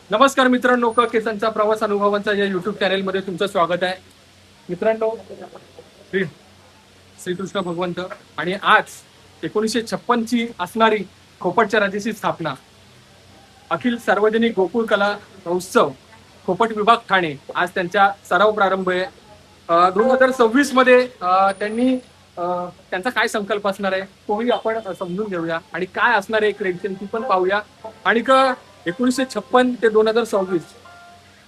नमस्कार मित्रांनो, केसांचा प्रवास अनुभवांचा या युट्यूब चॅनेलमध्ये तुमचं स्वागत आहे. मित्रांनो, श्रीकृष्ण भगवंत आणि आज 1956 ची असणारी खोपटच्या राजाची स्थापना, अखिल सार्वजनिक गोकुळ कला महोत्सव खोपट विभाग ठाणे, आज त्यांचा सराव प्रारंभ आहे. 2026 मध्ये त्यांनी त्यांचा काय संकल्प असणार आहे तोही आपण समजून घेऊया आणि काय असणार आहे क्रेडिशन ती पण पाहूया. आणि 1956 ते 2026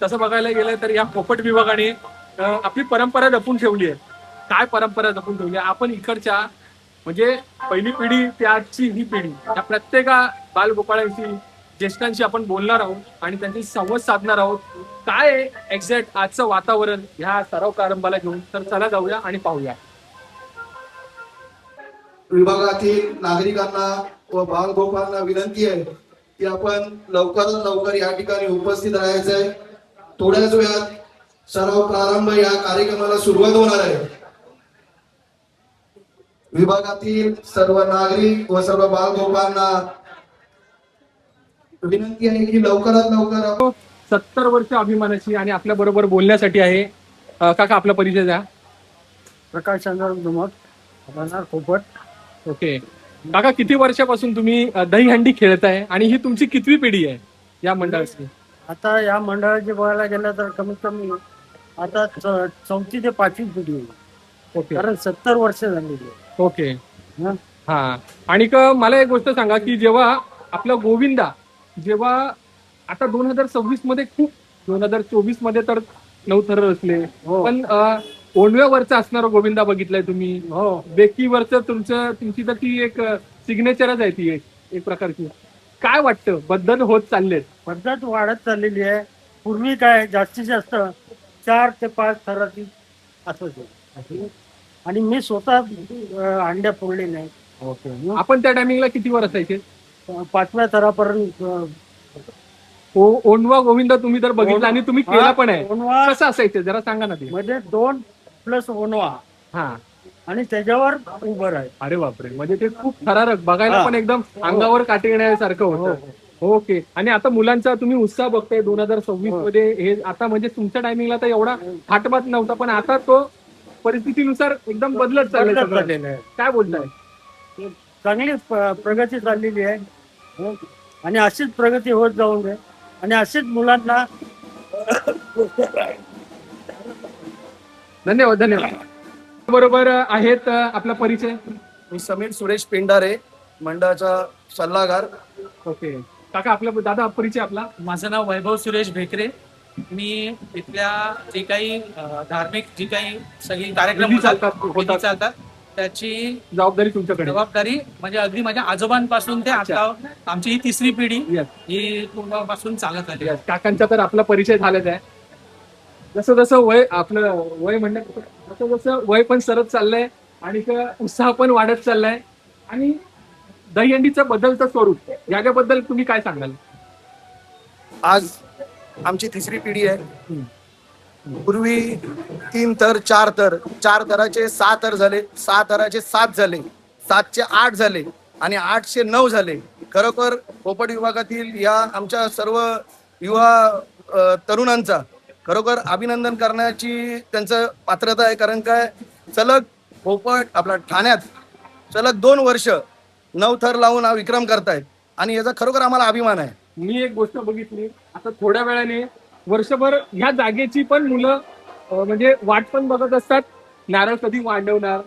तसं बघायला गेलं तर या खोपट विभागाने आपली परंपरा जपून ठेवली आहे. काय परंपरा जपून ठेवली आहे? आपण इकडच्या म्हणजे पहिली पिढी ते आजची ही पिढी या प्रत्येक बालगोपाळांशी ज्येष्ठांशी आपण बोलणार आहोत आणि त्यांची संवाद साधणार आहोत. काय एक्झॅक्ट आजचं वातावरण ह्या सराव प्रारंभाला घेऊन, तर चला जाऊया आणि पाहूया. विभागातील नागरिकांना व बालगोपाळांना विनंती आहे की आपण लवकरात लवकर या ठिकाणी उपस्थित राहायचं आहे. थोड्याच वेळात सराव प्रारंभ या कार्यक्रमाला सुरुवात होणार आहे. विभागातील सर्व नागरिक व सर्व बालगोपाळांना विनंती आहे की लवकरात लवकर. 70 वर्ष अभिमानाची आणि आपल्या बरोबर बोलण्यासाठी आहे. काका, आपला परिचय द्या. प्रकाश चंद्र दुमत, राहणार खोपट. ओके काका, किती वर्षापासून तुम्ही दहीहंडी खेळताय आणि ही तुमची कितवी पिढी आहे या मंडळाची? आता या मंडळाची बघायला गेलं तर कमीत कमी आता 4थी ते 5वी पिढी आहे. ओके, कारण 70 वर्ष झालेली आहे. ओके. हं? हा, आणि मला एक गोष्ट सांगा की जेव्हा आपला गोविंदा जेव्हा आता 2026 मध्ये खूप 2024 मध्ये तर 9 थर असले, हो. पण ओंडव्यावरचा असणारा गोविंदा बघितलाय तुम्ही? हो, बेकीवरचं तुमची तर ती एक सिग्नेचरच आहे, ती एक प्रकारची. काय वाटतं, बदल होत चाललेत? पद्धत वाढत चाललेली आहे. पूर्वी काय जास्तीत जास्त 4 ते 5 थराची असायची आणि मी स्वतः अंड्या फोडले नाही. ओके, आपण त्या टायमिंगला कितीवर असायचे? 5व्या थरापर्यंत. ओंडवा गोविंदा तुम्ही तर बघितला आणि तुम्ही केला पण आहे. ओणवा कसं असायचं जरा सांगा ना ते. मध्ये 2 प्लस ओणवा हा, आणि त्याच्यावर उभं आहे. अरे बापरे, म्हणजे ते खूप थरारक बघायला हा. पण एकदम अंगावर काटे येण्यासारखं हो, होतं. हो. ओके, आणि आता मुलांचा तुम्ही उत्साह बघताय 2026 हो. मध्ये. हे आता म्हणजे तुमच्या टायमिंगला तर एवढा थाटमाट नव्हता, पण आता तो परिस्थितीनुसार एकदम बदलत चाललाय बदलत सगळं. चाललेलं आहे. काय बोलताय? चांगली प्रगती चाललेली आहे. हो. आणि अशीच प्रगती होत जाऊन दे आणि अशीच मुलांना. धन्यवाद, धन्यवाद. बरोबर आहेत आपला परिचय. मी समीर सुरेश पेंढारे, मंडळाचा सल्लागार. ओके काका, आपला दादा परिचय आपला. माझं नाव वैभव सुरेश भेकरे. मी इथल्या जे काही धार्मिक जी काही सगळी कार्यक्रम विधी चालतात, विधी चालतात त्याची जबाबदारी तुमच्याकडे. जबाबदारी म्हणजे अगदी माझ्या आजोबांपासून ते आता आमची ही 3री पिढी Yes. ही पूर्वापासून चालत आली. काकांचा तर आपला परिचय झालाच आहे. जसं जसं वय आपलं वय म्हणण्यात जसं जसं वय पण सरत चाललंय आणि उत्साह पण वाढत चाललाय आणि दहीहंडीचं बदलतं स्वरूप याच्याबद्दल तुम्ही काय सांगाल? आज आमची 3री पिढी आहे. पूर्वी 3 थर, 4 थर, 4 थराचे 6 थर झाले, 6 थराचे 7 झाले, 7चे 8 झाले आणि 8चे 9 झाले. खरोखर पोपट विभागातील या आमच्या सर्व युवा तरुणांचा खरोखर अभिनंदन करण्याची त्यांचं पात्रता आहे. कारण काय, सलग पोपट आपला ठाण्यात सलग 2 वर्ष 9 थर लावून हा विक्रम करतायत आणि याचा खरोखर आम्हाला अभिमान आहे. मी एक गोष्ट बघितली, आता थोड्या वेळाने वर्षभर ह्या जागेची पण मुलं म्हणजे वाट पण बघत असतात, नारळ कधी मांडवणार.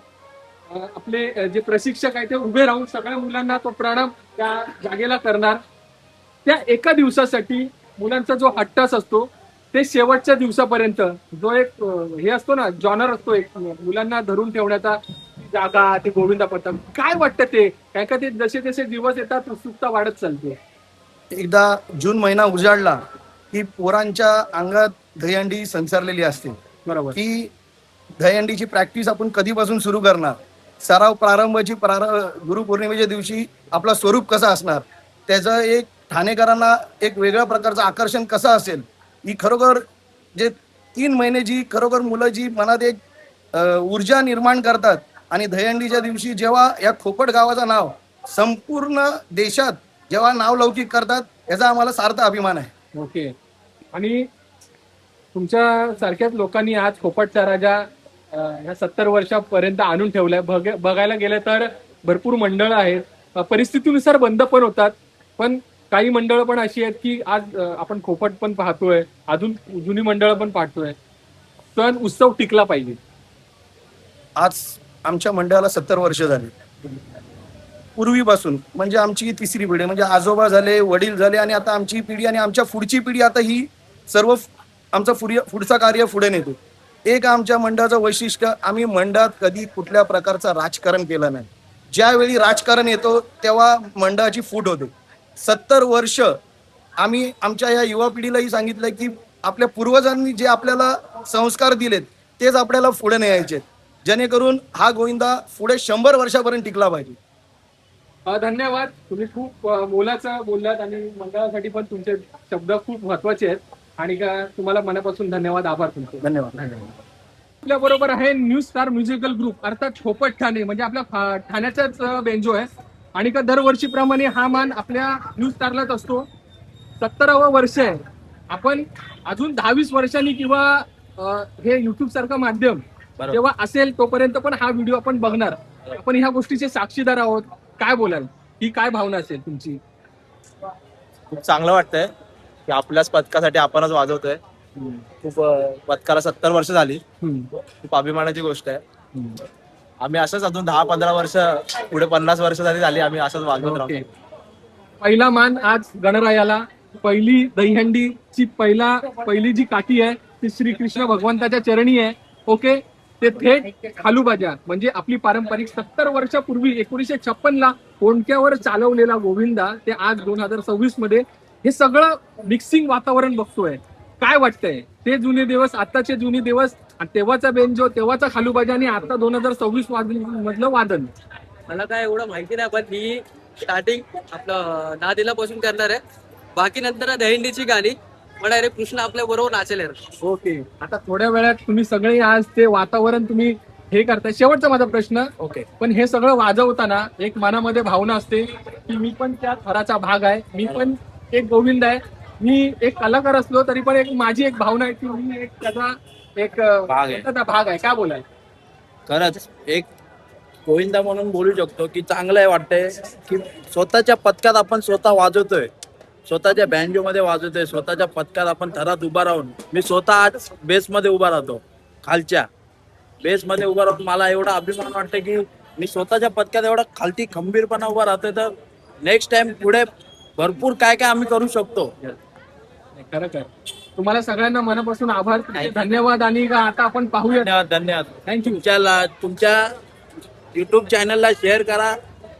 आपले जे प्रशिक्षक आहेत ते उभे राहून सगळ्या मुलांना तो प्रणाम त्या जागेला करणार. त्या एका दिवसासाठी मुलांचा जो हट्टास असतो ते शेवटच्या दिवसापर्यंत जो एक हे असतो ना, जॉनर असतो एक मुलांना धरून ठेवण्याचा, जागा, ते गोविंदा पथक. काय वाटतं ते? काय का ते जसे जसे दिवस येतात उत्सुकता वाढत चालते. एकदा जून महिना उजाडला की पोरांच्या अंगात दहीहंडी संसारलेली असते. बरोबर. की दहीहंडीची प्रॅक्टिस आपण कधीपासून सुरू करणार, सराव प्रारंभाची गुरुपौर्णिमेच्या दिवशी आपला स्वरूप कसा असणार, त्याचं एक ठाणेकरांना एक वेगळ्या प्रकारचं आकर्षण कसं असेल, ही खरोखर जे 3 महिने जी खरोखर मुलं जी मनात एक ऊर्जा निर्माण करतात आणि दहीहंडीच्या दिवशी जेव्हा या खोपट गावाचं नाव संपूर्ण देशात जेव्हा नावलौकिक करतात याचा आम्हाला सार्थ अभिमान आहे. ओके. आणि तुमच्या सारख्याच लोकांनी आज खोपटचा राजा ह्या 70 वर्षापर्यंत आणून ठेवलाय. बघायला गेलं तर भरपूर मंडळ आहेत, परिस्थितीनुसार बंद पण होतात, पण काही मंडळ पण अशी आहेत की आज आपण खोपट पण पाहतोय, अजून जुनी मंडळ पण पाहतोय. सण उत्सव टिकला पाहिजे. आज आमच्या मंडळाला 70 वर्ष झाली. पूर्वीपासून म्हणजे आमची तिसरी पिढी, म्हणजे आजोबा झाले, वडील झाले आणि आता आमची पिढी आणि आमच्या पुढची पिढी आता ही सर्व आमचं पुढचं कार्य पुढे नेतो. एक आमच्या मंडळाचं वैशिष्ट्य, आम्ही मंडळात कधी कुठल्या प्रकारचं राजकारण केलं नाही. ज्यावेळी राजकारण येतो तेव्हा मंडळाची फूट होते. 70 वर्ष आम्ही आमच्या या युवा पिढीलाही सांगितलं की आपल्या पूर्वजांनी जे आपल्याला संस्कार दिलेत तेच आपल्याला पुढे न्यायचे, जेणेकरून हा गोविंदा पुढे 100 वर्षापर्यंत टिकला पाहिजे. धन्यवाद. तुम्ही खूप मोलाचं बोललात आणि मंडळासाठी पण तुमचे शब्द खूप महत्वाचे आहेत आणि तुम्हाला मनापासून धन्यवाद, आभार तुमचे. धन्यवाद. आपल्या बरोबर आहे न्यू स्टार म्युझिकल ग्रुप अर्थात खोपट ठाणे, म्हणजे आपल्या ठाण्याचाच बेंजो आहे आणि का दरवर्षीप्रमाणे हा मान आपल्या न्यू स्टारलाच असतो. 70वं वर्ष आहे. आपण अजून 10-20 वर्षांनी किंवा हे युट्यूब सारखं माध्यम जेव्हा असेल तोपर्यंत पण हा व्हिडिओ आपण बघणार. आपण ह्या गोष्टीचे साक्षीदार आहोत. काय बोलाल, ही काय भावना असेल तुमची? खूप चांगलं वाटतंय की आपल्याच पथकासाठी आपणच वाजवतोय. खूप पथकाला 70 वर्ष झाली. खूप अभिमानाची गोष्ट आहे. आम्ही असंच अजून 10-15 वर्ष पुढे 50 वर्ष झाली आम्ही असंच वाजवत राहतो. पहिला मान आज गणरायाला. पहिली दहीहंडीची पहिली जी काठी आहे ती श्रीकृष्ण भगवंताच्या चरणी आहे. ओके. ते थेट खालूबाजा म्हणजे आपली पारंपरिक 70 वर्षापूर्वी 1956ला कोणत्यावर चालवलेला गोविंदा ते आज 2026 मध्ये हे सगळं मिक्सिंग वातावरण बघतोय. काय वाटतंय? ते जुने दिवस, आताचे जुने दिवस, तेव्हाचा बेंजो, तेव्हाचा खालूबाजा आणि आता 2026 मधलं वादन. मला काय एवढं माहिती नाही, पण मी स्टार्टिंग आपलं नादेला पासून करणार आहे. बाकी नंतर दहीहंडीची गाणी पण अरे कृष्ण आपल्या बरोबर नाचेल. ओके. आता थोड्या वेळात तुम्ही सगळे आज ते वातावरण तुम्ही हे करताय. शेवटचा माझा प्रश्न, ओके. पण हे सगळं वाजवताना एक मनामध्ये भावना असते की मी पण त्या थराचा भाग आहे, मी पण एक गोविंद आहे. मी एक कलाकार असलो तरी पण एक माझी एक भावना आहे की मी एक त्याचा एक भाग आहे. काय बोलाय? खरंच एक गोविंदा म्हणून बोलू शकतो की चांगलं आहे. वाटतंय की स्वतःच्या पथकात आपण स्वतः वाजवतोय, स्वतःच्या बँजो मध्ये वाजवतोय, स्वतःच्या पथकात आपण थरात उभा राहून. मी स्वतः आज बेसमध्ये उभा राहतो, खालच्या बेसमध्ये उभा राहून मला एवढा अभिमान वाटतं की मी स्वतःच्या पथकात एवढा खालती खंबीरपणा उभा राहतोय. तर नेक्स्ट टाइम पुढे भरपूर काय काय आम्ही करू शकतो. खरं काय, तुम्हाला सगळ्यांना मनापासून आभार, धन्यवाद. आणि आता आपण पाहूया. धन्यवाद. थँक्यू. तुमच्या युट्यूब चॅनलला शेअर करा,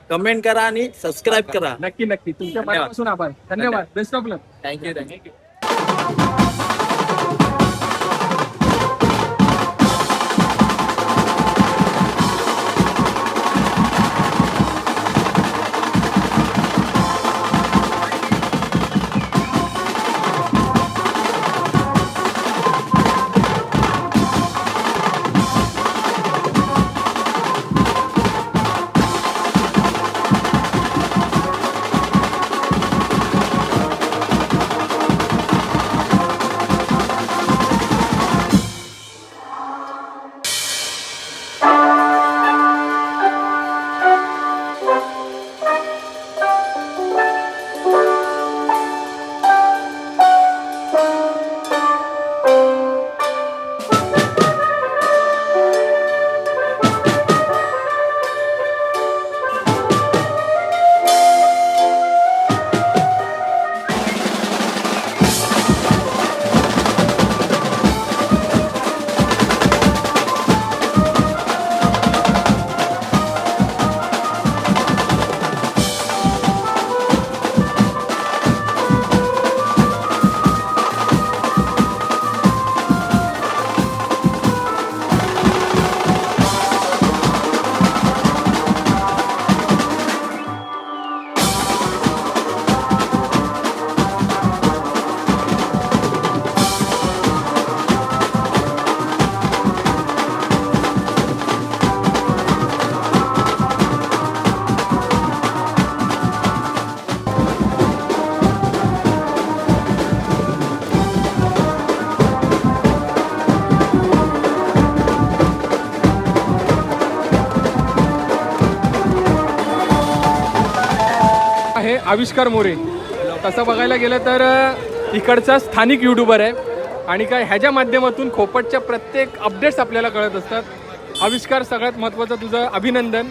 कमेंट करा आणि सबस्क्राईब करा. नक्की नक्की. तुमच्या मनापासून आभार. धन्यवाद. Best of luck. थँक्यू. आविष्कार मोरे. तसं बघायला गेलं तर इकडचा स्थानिक यूट्यूबर आहे आणि काय ह्याच्या माध्यमातून खोपटच्या प्रत्येक अपडेट्स आपल्याला कळत असतात. आविष्कार, सगळ्यात महत्त्वाचं तुझं अभिनंदन.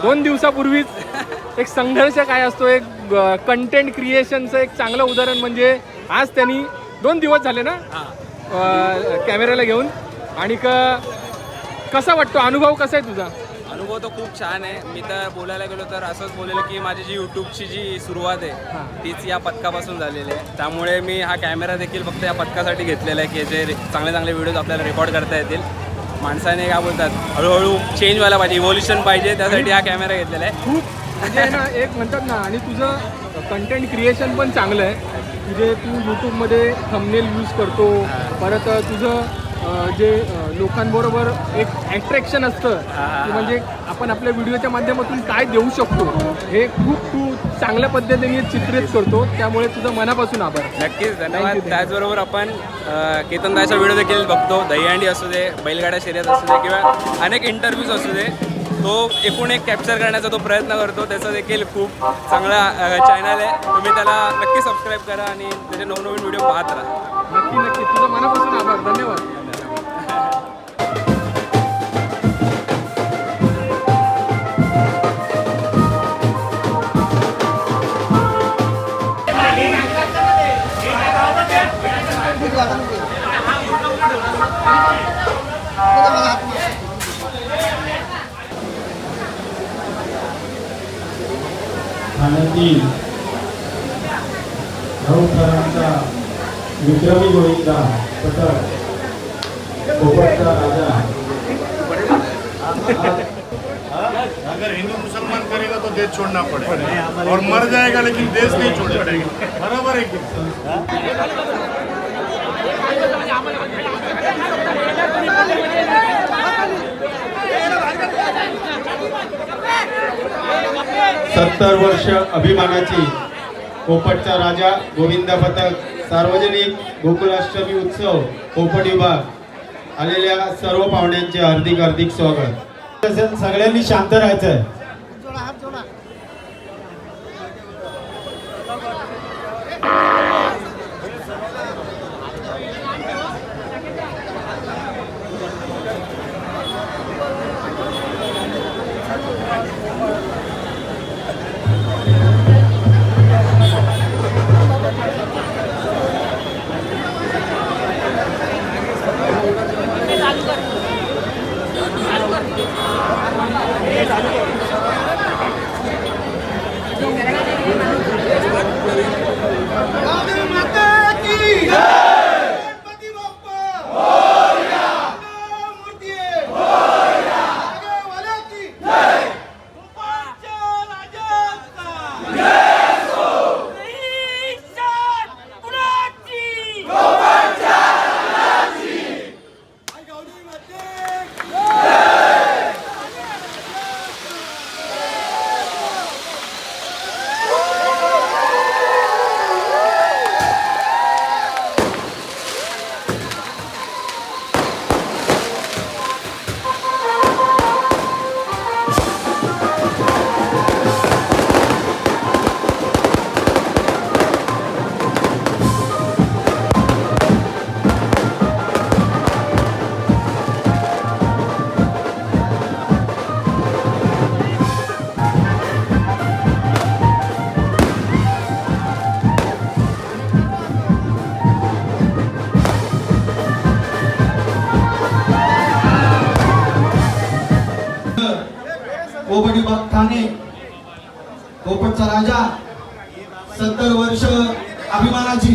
2 दिवसापूर्वीच एक संघर्ष काय असतो, एक कंटेंट क्रिएशनचं एक चांगलं उदाहरण म्हणजे आज त्यांनी 2 दिवस झाले ना कॅमेऱ्याला घेऊन. आणि कसा वाटतो, अनुभव कसा आहे तुझा? अनुभव तो खूप छान आहे. मी तर बोलायला गेलो तर असंच बोलेल की माझी जी यूट्यूबची जी सुरुवात आहे तीच या पथकापासून झालेली आहे. त्यामुळे मी हा कॅमेरा देखील फक्त या पथकासाठी घेतलेला आहे की जे चांगले चांगले व्हिडिओज आपल्याला रेकॉर्ड करता येतील. माणसाने काय बोलतात, हळूहळू चेंज व्हायला पाहिजे, इव्होल्युशन पाहिजे, त्यासाठी हा कॅमेरा घेतलेला आहे. खूप म्हणजे ना एक म्हणतात ना, आणि तुझं कंटेंट क्रिएशन पण चांगलं आहे. तुझे तू यूट्यूबमध्ये थंबनेल यूज करतो, परत तुझं जे लोकांबरोबर एक अट्रॅक्शन असतं की म्हणजे आपण आपल्या व्हिडिओच्या माध्यमातून काय देऊ शकतो हे खूप तू चांगल्या पद्धतीने चित्रित करतो. त्यामुळे तुझं मनापासून आभार. नक्कीच धन्यवाद. त्याचबरोबर आपण केतनदाचा व्हिडिओ देखील बघतो. दहीहंडी असू दे, बैलगाड्या शर्यत असू दे किंवा अनेक इंटरव्ह्यूज असू दे, तो एकूण एक कॅप्चर करण्याचा तो प्रयत्न करतो. त्याचा देखील खूप चांगला चॅनल आहे. तुम्ही त्याला नक्की सबस्क्राईब करा आणि त्याचे नवनवीन व्हिडिओ पाहत राहा. नक्की नक्की तुझं मनापासून आभार. धन्यवाद. ठाण्यातील नवथरांचा विक्रमी गोविंदा पथक खोपटचा राजा. अगर हिंदू मुसलमान करेगा तो देश छोड़ना पड़ेगा और मर जाएगा लेकिन देश नहीं छोड़ेगा. बराबर है कि सत्तर वर्ष अभिमानाची खोपटचा राजा गोविंद पथक सार्वजनिक गोकुलाष्टमी उत्सव खोपट विभाग आलेल्या सर्व पाहुण्यांचे हार्दिक हार्दिक स्वागत. सगळ्यांनी शांत राहायचंय. खोपट विभाग ठाणे खोपटचा राजा 70 वर्ष अभिमानाची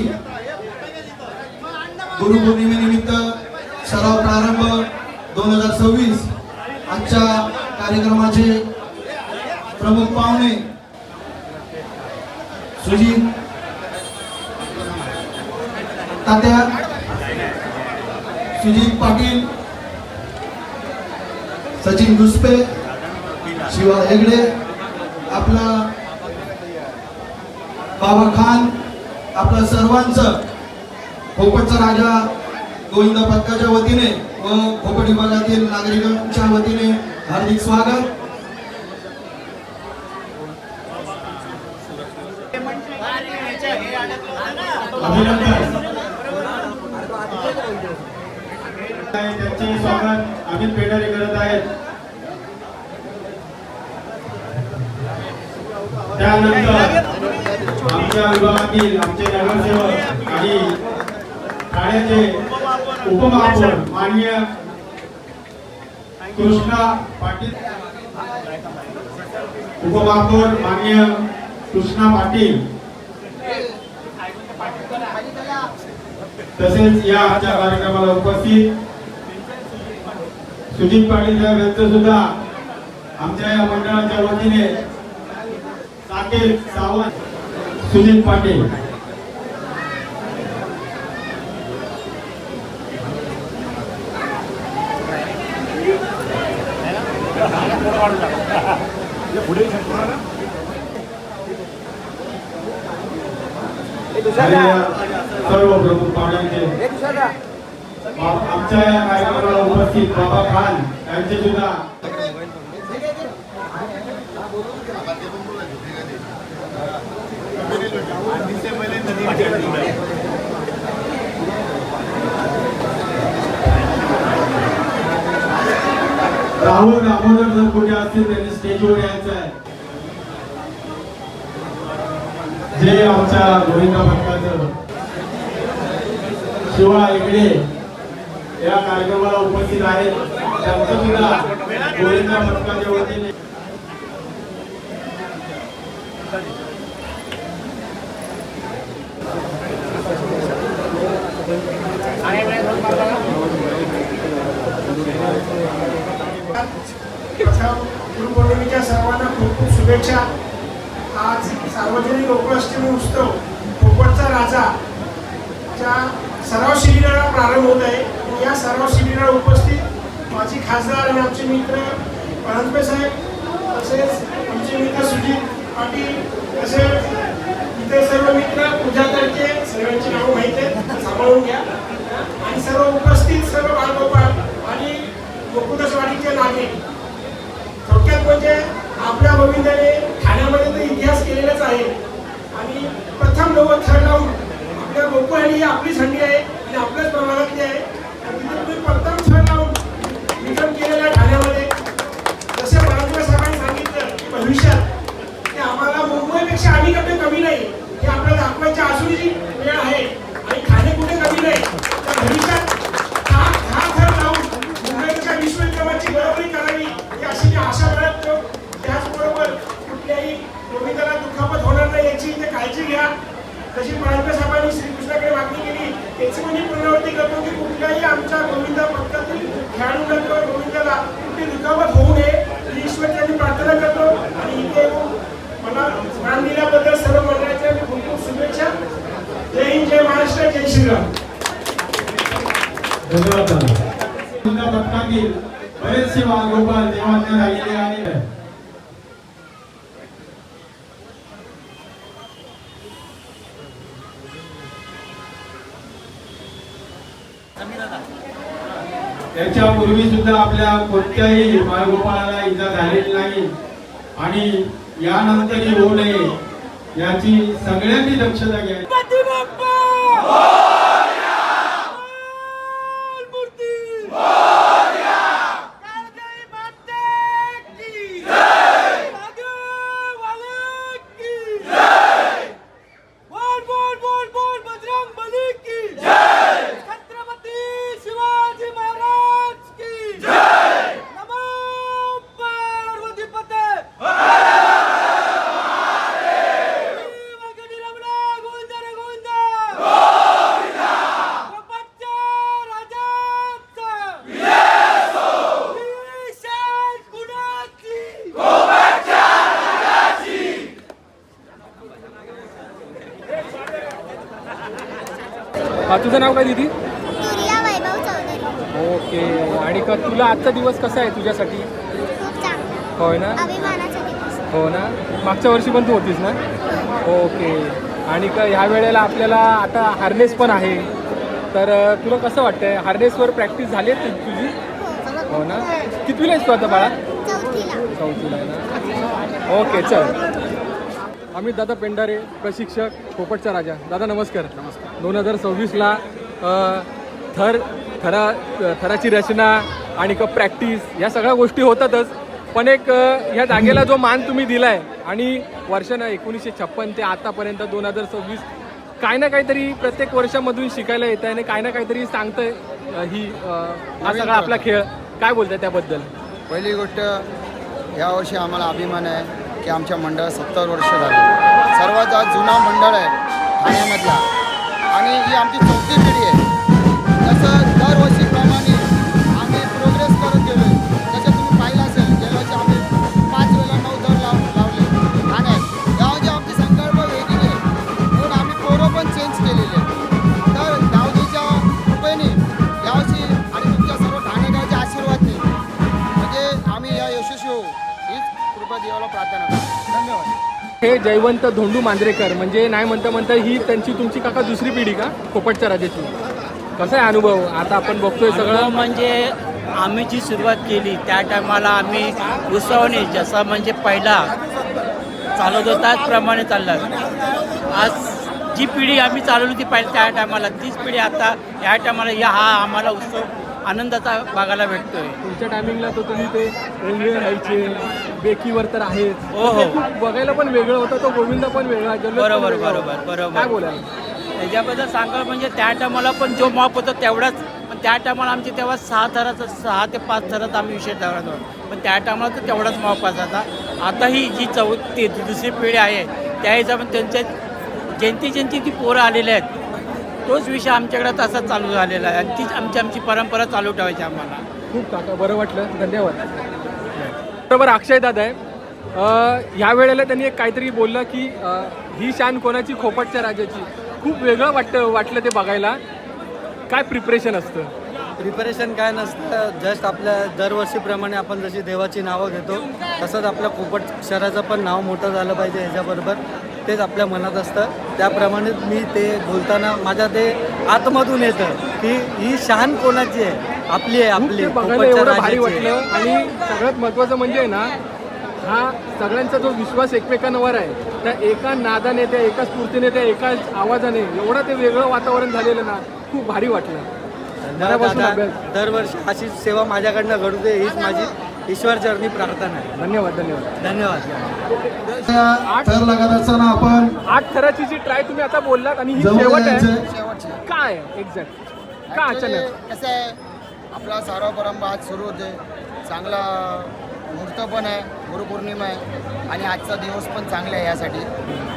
गुरुपौर्णिमेनिमित्त सराव प्रारंभ 2026. आजच्या कार्यक्रमाचे प्रमुख पाहुणे सुजित तात्या, सुजित पाटील, सचिन घुसपे, शिवा हेगडे, आपला बाबा खान, आपल्या सर्वांचं खोपटचा राजा गोविंद पथकाच्या वतीने व खोपट विभागातील नागरिकांच्या वतीने हार्दिक स्वागत. अभिनंदन. त्यांचे स्वागत अमित पेढारे करत आहेत. त्यानंतर आमच्या विभागातील आमचे नगरसेवक आणि ठाण्याचे उपमहापौर माननीय कृष्णा पाटील, उपमहापौर माननीय कृष्णा पाटील, तसेच या आजच्या कार्यक्रमाला उपस्थित सुजित पाटील साहेब यांचं सुद्धा आमच्या या मंडळाच्या वतीने साकेत सावंत सुजित पाटील. सर्व प्रमुख पाहुण्यांचे आमच्या या कार्यक्रमाला उपस्थित बाबा खान यांचे सुद्धा राहुल दामोदर जर कुठे असतील त्यांनी स्टेजवर यायचं आहे. जे आमच्या गोविंदा पथकाचं शिवा इकडे या कार्यक्रमाला उपस्थित आहेत त्यांचं सुद्धा गोविंदा पथकाच्या वतीने गुरुपौर्णिमेच्या सर्वांना खूप खूप शुभेच्छा. आज सार्वजनिक गोकुळाष्टमी उत्सव पोपटचा राजा च्या सराव शिबिराला प्रारंभ होत आहे. या सराव शिबिराला उपस्थित माजी खासदार आणि आमचे मित्र परांजपे साहेब, तसेच आमचे मित्र सुजित पाटील, तसेच इतर सर्व मित्र पूजाताईचे सर्वांची नावं माहिती आहेत, सांभाळून घ्या. आणि सर्व उपस्थित सर्व बालगोपाळ आणि गोकुळदासवाडीचे नागरिक. थोडक्यात म्हणजे आपल्या गोविंदाने ठाण्यामध्ये तर इतिहास केलेलाच आहे आणि प्रथम थर लावून आपल्या गोकुळ ही आपलीच हंडी आहे आणि आपल्याच प्रभागातली आहे. तिथे तुम्ही प्रथम थर लावून विक्रम केलेला आहे ठाण्यामध्ये. जसे परांजपे साहेबांनी सांगितलं की भविष्यात की आम्हाला मुंबईपेक्षा आम्ही कधी कमी नाही हे आपल्याला दाखवायची अजूनही वेळ आहे आणि ठाणे कुठे कमी नाही. तर भविष्यात हा थर लावून मुंबईच्या विश्वविक्रमाची बरोबरी करावी ही अशी मी आशा बाळगतो. त्याचबरोबर कुठल्याही गोविंदाला दुखापत होणार नाही याची इथे काळजी घ्या. जशी परांजपे साहेबांनी श्रीकृष्णाकडे मागणी केली त्याची मी पुनरावृत्ती करतो की कुठल्याही आमच्या गोविंदा पथकातील खेळाडूंना किंवा गोविंदाला कुठली दुखापत होऊ नये ही ईश्वराची प्रार्थना करतो. आणि इथे मला मान दिल्याबद्दल सर्व मंडळाच्या खूप खूप शुभेच्छा. जय हिंद, जय महाराष्ट्र, जय श्रीराम. धन्यवाद. पथकातील बरेचसे बालगोपाळ देवाज्ञ राहिलेले आहेत. याच्यापूर्वी सुद्धा आपल्या कोणत्याही बाळगोपाळाला इजा झालेली नाही आणि यानंतरही होऊ नये याची सगळ्यांनी दक्षता घ्यावी. तुझं नाव काय दीदी? तुरिया वैभव चौधरी. ओके. आणि का तुला आजचा दिवस कसा आहे तुझ्यासाठी? खूप चांगला, होय ना? अभिमानाचा दिवस. हो ना. मागच्या वर्षी पण तू होतीस ना? ओके. आणि का ह्या वेळेला आपल्याला आता हार्नेस पण आहे, तर तुला कसं वाटतंय? हार्नेसवर प्रॅक्टिस झाली आहे तुझी? हो ना. कितवीला आहेस तू आता बाळा? चौथीला. चौथीला आहे ना. ओके चल. अमित दादा पेंढारे, प्रशिक्षक पोपटचा राजा. दादा नमस्कार. 2026ला थराची रचना आणि प्रॅक्टिस या सगळ्या गोष्टी होतातच, पण एक ह्या जागेला जो मान तुम्ही दिलाय आणि वर्षानं 1956 ते आतापर्यंत 2026 काय ना काहीतरी प्रत्येक वर्षामधून शिकायला येत आहे आणि काय ना काहीतरी सांगतंय हा सगळा आपला खेळ. काय बोलताय त्याबद्दल? पहिली गोष्ट, यावर्षी आम्हाला अभिमान आहे की आमच्या मंडळ 70 वर्ष झाले. सर्वात जुना मंडळ आहे ठाण्यामधला आणि ही आमची 4थी पिढी आहे. जसं दरवर्षीप्रमाणे आम्ही प्रोग्रेस करत गेलो आहे. जसं तुम्ही पाहिलं असेल, गेल्या वर्षी आम्ही 5 वेळा 9 दर लावले ठाण्यात. यावर्षी आमची संकल्प वेगळी आहे म्हणून आम्ही पोरं पण चेंज केलेली आहे. तर दावजीच्या कृपेने यावर्षी आणि तुमच्या सर्व ठाणेकरांच्या आशीर्वादने म्हणजे आम्ही या यशस्वी होऊ हीच कृपा देवाला प्रार्थना करतो. धन्यवाद. हे जयवंत धोंडू मांजरेकर म्हणजे नाही म्हणता ही त्यांची तुमची काका दुसरी पिढी का पोपटच्या राजाची? कसा आहे अनुभव? आता आपण बघतोय सगळं. म्हणजे आम्ही जी सुरुवात केली त्या टायमाला आम्ही उत्सवाने जसा म्हणजे पहिला चालत होता त्याचप्रमाणे चालला. आज जी पिढी आम्ही चालवली ती पाहिजे त्या टायमाला तीच पिढी आता या टायमाला हा आम्हाला उत्सव आनंदाचा बघायला भेटतोय. तुमच्या टायमिंगला तर तुम्ही ते रेल्वे राहायचे, बेकीवर तर आहेच. हो हो, बघायला पण वेगळं होतं, तो गोविंद पण वेगळा. बरोबर बरोबर बरोबर. काय बोलायला त्याच्याबद्दल सांगायला म्हणजे त्या टायमाला पण जो माप होता तेवढाच, पण त्या टायमाला आमचे तेव्हा 6 थराचा 6 ते 5 थरात आम्ही विषय धरत होतो, पण त्या टायमाला तर तेवढाच माप असायचा. आता ही जी दुसरी पिढी आहे त्या हिशोबाने त्यांच्या जयंती ती पोरं आलेले आहेत, तोच विषय आमच्याकडे तसाच चालू झालेला आहे आणि तीच आमची परंपरा चालू ठेवायची आम्हाला. खूप काका बरं वाटलं, धन्यवाद. बरोबर अक्षय दादा आहे. ह्या वेळेला त्यांनी एक काहीतरी बोललं की ही शान कोणाची? खोपटच्या राजाची. खूप वेगळं वाटलं ते बघायला. काय प्रिपरेशन असतं? प्रिपरेशन काय नसतं, जस्ट आपल्या दरवर्षीप्रमाणे आपण जशी देवाची नावं घेतो तसंच आपल्या पोपट शहराचं पण नाव मोठं झालं पाहिजे ह्याच्याबरोबर, तेच आपल्या मनात असतं. त्याप्रमाणे मी ते बोलताना माझ्या ते आतमधून येतं की ही शान कोणाची आहे? आपली आहे, आपली बघायला एवढं भारी वाटलं. आणि सगळ्यात महत्त्वाचं म्हणजे ना, हा सगळ्यांचा जो विश्वास एकमेकांवर आहे त्या एका नादाने, त्या एका स्फूर्तीने, त्या एका आवाजाने एवढं ते वेगळं वातावरण झालेलं ना, खूप भारी वाटलं. दरवर्षी अशी सेवा माझ्याकडनं घडू दे हीच माझी ईश्वरचरणी प्रार्थना आहे. धन्यवाद धन्यवाद धन्यवाद. थर लागत असताना आपण 8 थराची जी ट्राय तुम्ही आता बोललात आणि ही जवळ शेवट आहे, शेवटची काय एक्झॅक्ट का अचानक? कसं आहे, आपला सारवा परंपरा आज सुरू होते. चांगला मुहूर्त पण आहे, गुरुपौर्णिमा आहे आणि आजचा दिवस पण चांगला आहे यासाठी.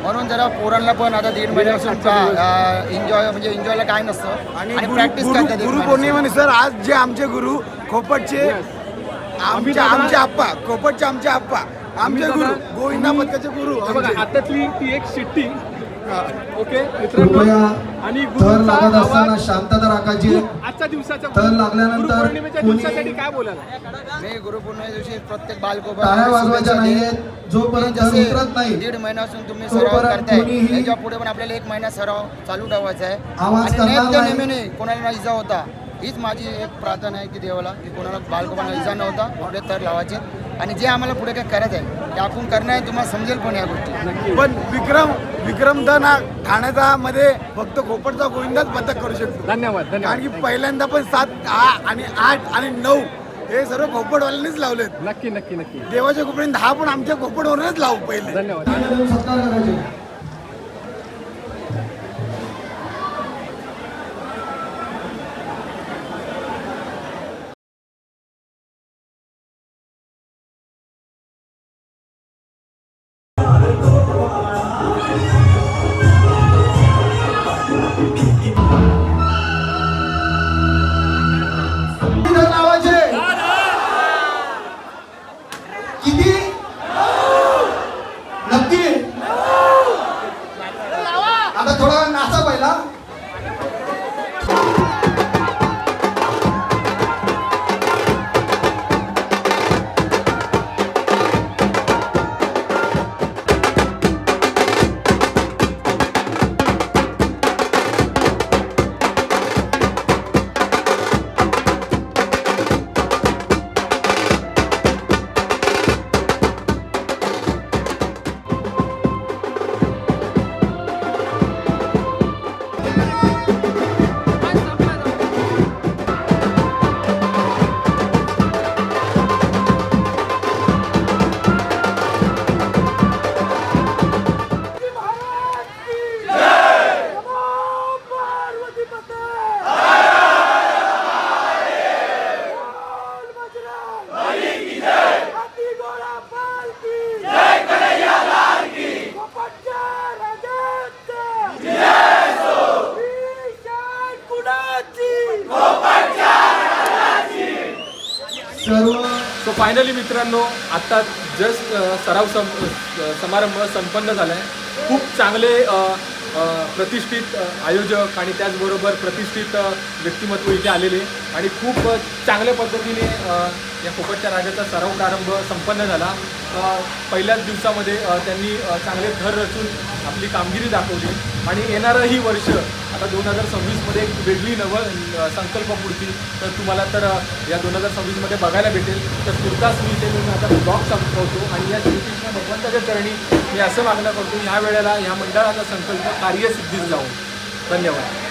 म्हणून जरा पोरांना पण आता 1.5 महिन्यापासून एन्जॉयला काय नसतं आणि प्रॅक्टिस करतात. गुरुपौर्णिमेनुसार आज जे आमचे गुरु खोपटचे आमचे आप्पा, खोपटचे आमचे आप्पा, आमचे गुरु गोविंदा पथकाचे गुरु. बघा आतातली ती एक शिट्टी. ओके कृपया मित्रांनो, आणि थर लागत असताना शांतता राखायची. आजच्या दिवसाच्या थर लागल्यानंतर गुरुपौर्णिमेच्या कोणी दिवसासाठी काय बोलायला? मी गुरुपौर्णिमे दिवशी प्रत्येक बालकोपा टाळ्या वाजवायच्या नाहीत. जोपर्यंत थर उतरत नाही 1.5 महिन्यापासून तुम्ही सराव तोपर्यंत करताय. कोणीही याच्या पुढे पण आपल्याला 1 महिना सराव चालू ठेवायचा आहे आवाज आणि करणार नेमके नाही. नेहमी कोणाला इजा होता हीच माझी एक प्रार्थना आहे की देवाला की कोणाला बालकोपांना इजा नव्हता, पुढे तर लावायचे आणि जे आम्हाला पुढे काय करायचं आहे ते आपण करणं आहे. तुम्हाला समजेल पण या गोष्टी. पण विक्रमदन हा ठाण्याचा मध्ये फक्त खोपटचा गोविंदाच पथक करू शकतो. धन्यवाद कारण की धन्यवाद. पहिल्यांदा पण 7, 8 आणि 9 हे सर्व खोपटवाल्यांनीच लावलेत. नक्की नक्की नक्की. देवाच्या कृपेने 10 पण आमच्या खोपटवरूनच लावू पहिले. धन्यवाद. सत्कार करायचे. किती? नक्की फायनली मित्रांनो, आता जस्ट समारंभ संपन्न झाला आहे. खूप चांगले प्रतिष्ठित आयोजक आणि त्याचबरोबर प्रतिष्ठित व्यक्तिमत्व इथे आलेले आणि खूप चांगल्या पद्धतीने या फोकटच्या राजाचा सराव प्रारंभ संपन्न झाला. पहिल्याच दिवसामध्ये त्यांनी चांगले थर रचून आपली कामगिरी दाखवली आणि येणारं ही वर्ष आता 2026मध्ये एक वेगळी संकल्पपूर्ती तर तुम्हाला तर या 2026मध्ये बघायला भेटेल. तर तुर्तास मी इथे मी आता ब्लॉग संपवतो आणि या श्रीकृष्ण भगवंताच्या चरणी मी असं मागणं करतो ह्या वेळेला ह्या मंडळाचा संकल्प कार्यसिद्धीत जाऊ. धन्यवाद.